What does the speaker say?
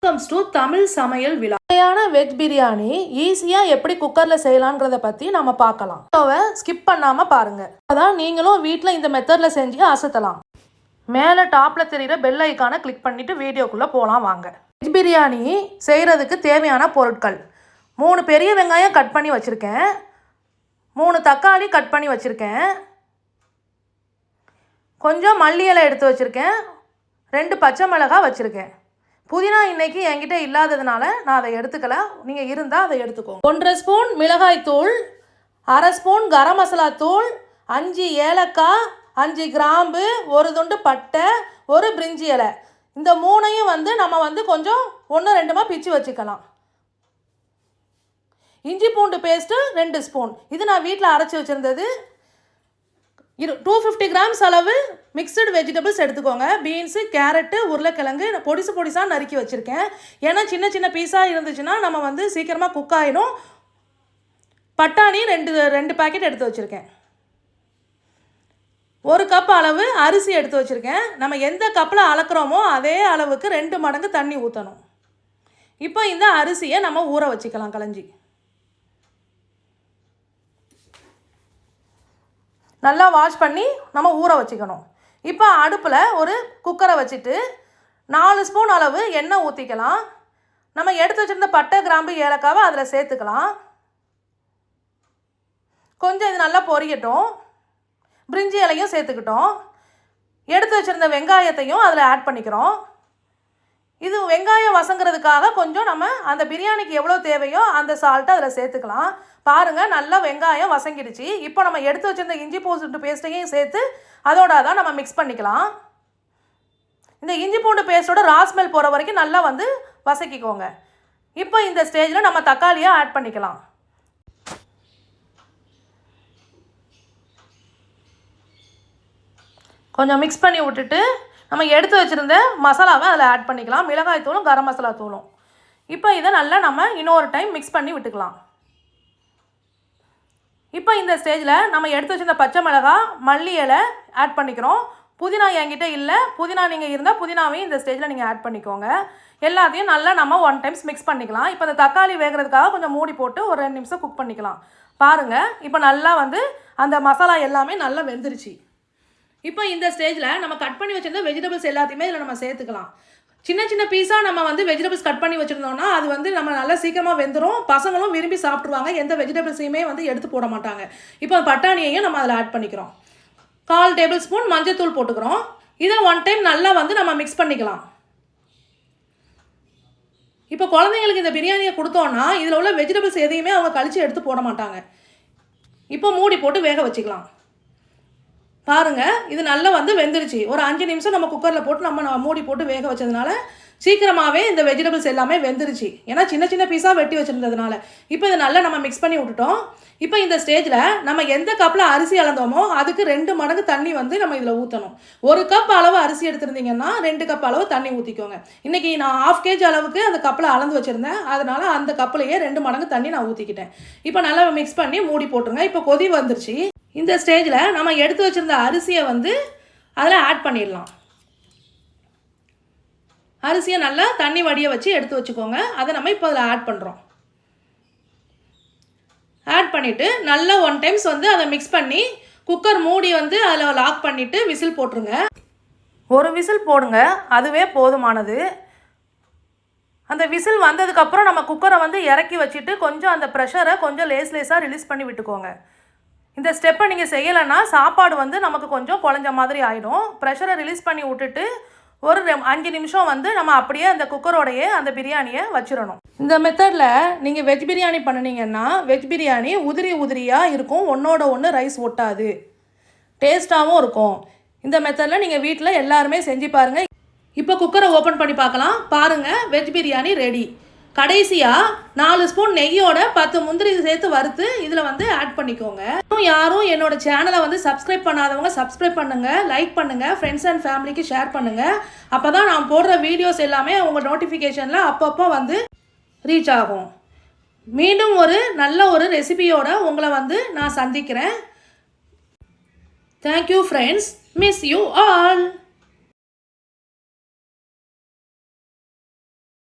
Comes to Tamil சமையல் விழா. Veg biryani ஈஸியாக எப்படி குக்கரில் செய்யலாங்கிறத பற்றி நம்ம பார்க்கலாம். ஸ்கிப் பண்ணாமல் பாருங்கள். அதான் நீங்களும் வீட்டில் இந்த மெத்தடில் செஞ்சு அசத்தலாம். மேலே டாப்பில் தெரிகிற பெல் ஐக்கானை கிளிக் பண்ணிவிட்டு வீடியோக்குள்ளே போகலாம் வாங்க. வெஜ் பிரியாணி செய்கிறதுக்கு தேவையான பொருட்கள்: 3 பெரிய வெங்காயம் கட் பண்ணி வச்சுருக்கேன், 3 தக்காளி கட் பண்ணி வச்சுருக்கேன், கொஞ்சம் மல்லி இலை எடுத்து வச்சுருக்கேன், 2 பச்சை மிளகாய் வச்சுருக்கேன். புதினா இன்றைக்கி என்கிட்ட இல்லாததுனால நான் அதை எடுத்துக்கல, நீங்கள் இருந்தால் அதை எடுத்துக்கோங்க. 1/2 ஸ்பூன் மிளகாய் தூள், 1/2 ஸ்பூன் கரம் மசாலா தூள், 5 ஏலக்காய், 5 கிராம்பு, 1 துண்டு பட்டை, 1 பிரிஞ்சி இலை. இந்த 3ஐயும் நம்ம கொஞ்சம் 1-2 பிச்சு வச்சுக்கலாம். இஞ்சி பூண்டு பேஸ்ட்டு 2 ஸ்பூன். இது நான் வீட்டில் அரைச்சி வச்சுருந்தது. 250 கிராம்ஸ் அளவு மிக்சடு வெஜிடபிள்ஸ் எடுத்துக்கோங்க. பீன்ஸு, கேரட்டு, உருளைக்கிழங்கு பொடிசாக நறுக்கி வச்சுருக்கேன். ஏன்னா சின்ன சின்ன பீஸாக இருந்துச்சுன்னா நம்ம சீக்கிரமாக குக் ஆகிடும். பட்டாணி 2 பாக்கெட் எடுத்து வச்சுருக்கேன். 1 கப் அளவு அரிசி எடுத்து வச்சுருக்கேன். நம்ம எந்த கப்பில் அளக்குறோமோ அதே அளவுக்கு 2 மடங்கு தண்ணி ஊற்றணும். இப்போ இந்த அரிசியை நம்ம ஊற வச்சுக்கலாம் களைஞ்சி. நல்லா வாஷ் பண்ணி நம்ம ஊற வச்சுக்கணும். இப்போ அடுப்பில் ஒரு குக்கரை வச்சுட்டு 4 ஸ்பூன் அளவு எண்ணெய் ஊற்றிக்கலாம். நம்ம எடுத்து வச்சுருந்த பட்டை, கிராம்பு, ஏலக்காவை அதில் சேர்த்துக்கலாம். கொஞ்சம் இது நல்லா பொரியட்டும். பிரிஞ்சி இலையும் சேர்த்துக்கிட்டோம். எடுத்து வச்சுருந்த வெங்காயத்தையும் அதில் ஆட் பண்ணிக்கிறோம். இது வெங்காயம் வசங்கிறதுக்காக கொஞ்சம் நம்ம அந்த பிரியாணிக்கு எவ்வளோ தேவையோ அந்த சால்ட்டை அதில் சேர்த்துக்கலாம். பாருங்கள், நல்லா வெங்காயம் வசங்கிடுச்சு. இப்போ நம்ம எடுத்து வச்சுருந்த இஞ்சி பூண்டு பேஸ்ட்டையும் சேர்த்து அதோட தான் நம்ம மிக்ஸ் பண்ணிக்கலாம். இந்த இஞ்சி பூண்டு பேஸ்ட்டோட ராஸ்மெல் போகிற வரைக்கும் நல்லா வசக்கிக்கோங்க. இப்போ இந்த ஸ்டேஜில் நம்ம தக்காளியை ஆட் பண்ணிக்கலாம். கொஞ்சம் மிக்ஸ் பண்ணி விட்டுட்டு நம்ம எடுத்து வச்சுருந்த மசாலாவை அதில் ஆட் பண்ணிக்கலாம். மிளகாய் தூளும் கரம் மசாலா தூளும். இப்போ இதை நல்லா நம்ம இன்னொரு டைம் மிக்ஸ் பண்ணி விட்டுக்கலாம். இப்போ இந்த ஸ்டேஜில் நம்ம எடுத்து வச்சுருந்த பச்சை மிளகாய், மல்லி இலை ஆட் பண்ணிக்கிறோம். புதினா என்கிட்ட இல்லை, புதினா நீங்கள் இருந்தால் புதினாவையும் இந்த ஸ்டேஜில் நீங்கள் ஆட் பண்ணிக்கோங்க. எல்லாத்தையும் நல்லா நம்ம 1 டைம்ஸ் மிக்ஸ் பண்ணிக்கலாம். இப்போ இந்த தக்காளி வேகிறதுக்காக கொஞ்சம் மூடி போட்டு ஒரு 2 நிமிஷம் குக் பண்ணிக்கலாம். பாருங்கள், இப்போ நல்லா அந்த மசாலா எல்லாமே நல்லா வெந்துருச்சு. இப்போ இந்த ஸ்டேஜில் நம்ம கட் பண்ணி வச்சுருந்த வெஜிடபிள்ஸ் எல்லாத்தையுமே இதில் நம்ம சேர்த்துக்கலாம். சின்ன சின்ன பீஸாக நம்ம வெஜிடபிள்ஸ் கட் பண்ணி வச்சுருந்தோம்னா அது நம்ம நல்லா சீக்கிரமாக வெந்துடும். பசங்களும் விரும்பி சாப்பிட்ருவாங்க. எந்த வெஜிடபிள்ஸையுமே எடுத்து போட மாட்டாங்க. இப்போ பட்டாணியையும் நம்ம அதில் ஆட் பண்ணிக்கிறோம். 1/4 டேபிள் ஸ்பூன் மஞ்சத்தூள் போட்டுக்கிறோம். இதை 1 டைம் நல்லா நம்ம மிக்ஸ் பண்ணிக்கலாம். இப்போ குழந்தைங்களுக்கு இந்த பிரியாணியை கொடுத்தோன்னா இதில் உள்ள வெஜிடபிள்ஸ் எதையுமே அவங்க கழித்து எடுத்து போட மாட்டாங்க. இப்போ மூடி போட்டு வேக வச்சுக்கலாம். பாருங்கள், இது நல்லா வெந்துருச்சு. ஒரு 5 நிமிஷம் நம்ம குக்கரில் போட்டு நம்ம மூடி போட்டு வேக வச்சதுனால சீக்கிரமாகவே இந்த வெஜிடபிள்ஸ் எல்லாமே வெந்துருச்சு. ஏன்னா சின்ன சின்ன பீஸாக வெட்டி வச்சுருந்ததுனால. இப்போ இதை நல்லா நம்ம மிக்ஸ் பண்ணி விட்டுட்டோம். இப்போ இந்த ஸ்டேஜில் நம்ம எந்த கப்பில் அரிசி அளந்தோமோ அதுக்கு 2 மடங்கு தண்ணி நம்ம இதில் ஊற்றணும். 1 கப் அளவு அரிசி எடுத்துருந்தீங்கன்னா 2 கப் அளவு தண்ணி ஊற்றிக்கோங்க. இன்றைக்கி நான் 1/2 kg அளவுக்கு அந்த கப்பில் அளந்து வச்சுருந்தேன். அதனால் அந்த கப்பிலையே 2 மடங்கு தண்ணி நான் ஊற்றிக்கிட்டேன். இப்போ நல்லா மிக்ஸ் பண்ணி மூடி போட்டுருங்க. இப்போ கொதி வந்துருச்சு. இந்த ஸ்டேஜில் நம்ம எடுத்து வச்சுருந்த அரிசியை அதில் ஆட் பண்ணிடலாம். அரிசியை நல்லா தண்ணி வடிய வச்சு எடுத்து வச்சுக்கோங்க. அதை நம்ம இப்போ அதில் ஆட் பண்ணுறோம். ஆட் பண்ணிவிட்டு நல்லா 1 டைம்ஸ் அதை மிக்ஸ் பண்ணி குக்கர் மூடி அதில் லாக் பண்ணிவிட்டு விசில் போட்டுருங்க. ஒரு விசில் போடுங்க, அதுவே போதுமானது. அந்த விசில் வந்ததுக்கப்புறம் நம்ம குக்கரை இறக்கி வச்சுட்டு கொஞ்சம் அந்த ப்ரெஷரை கொஞ்சம் லேஸாக ரிலீஸ் பண்ணி விட்டுக்கோங்க. இந்த ஸ்டெப்பை நீங்கள் செய்யலைன்னா சாப்பாடு நமக்கு கொஞ்சம் குழஞ்ச மாதிரி ஆகிடும். ப்ரெஷரை ரிலீஸ் பண்ணி விட்டுட்டு ஒரு 5 நிமிஷம் நம்ம அப்படியே அந்த குக்கரோடையே அந்த பிரியாணியை வச்சிடணும். இந்த மெத்தடில் நீங்கள் வெஜ் பிரியாணி பண்ணினீங்கன்னா வெஜ் பிரியாணி உதிரியாக இருக்கும். ஒன்றோட ஒன்று ரைஸ் ஒட்டாது, டேஸ்ட்டாகவும் இருக்கும். இந்த மெத்தடில் நீங்கள் வீட்டில் எல்லாருமே செஞ்சு பாருங்கள். இப்போ குக்கரை ஓப்பன் பண்ணி பார்க்கலாம். பாருங்கள், வெஜ் பிரியாணி ரெடி. கடைசியாக 4 ஸ்பூன் நெய்யோட 10 முந்திரி சேர்த்து வறுத்து இதில் ஆட் பண்ணிக்கோங்க. யாரும் என்னோட சேனலை சப்ஸ்கிரைப் பண்ணாதவங்க சப்ஸ்கிரைப் பண்ணுங்கள், லைக் பண்ணுங்கள், ஃப்ரெண்ட்ஸ் அண்ட் ஃபேமிலிக்கு ஷேர் பண்ணுங்கள். அப்போ தான் நான் போடுற வீடியோஸ் எல்லாமே உங்கள் நோட்டிஃபிகேஷனில் அப்பப்போ ரீச் ஆகும். மீண்டும் ஒரு நல்ல ஒரு ரெசிபியோட உங்களை நான் சந்திக்கிறேன். Thank you friends. Miss you all.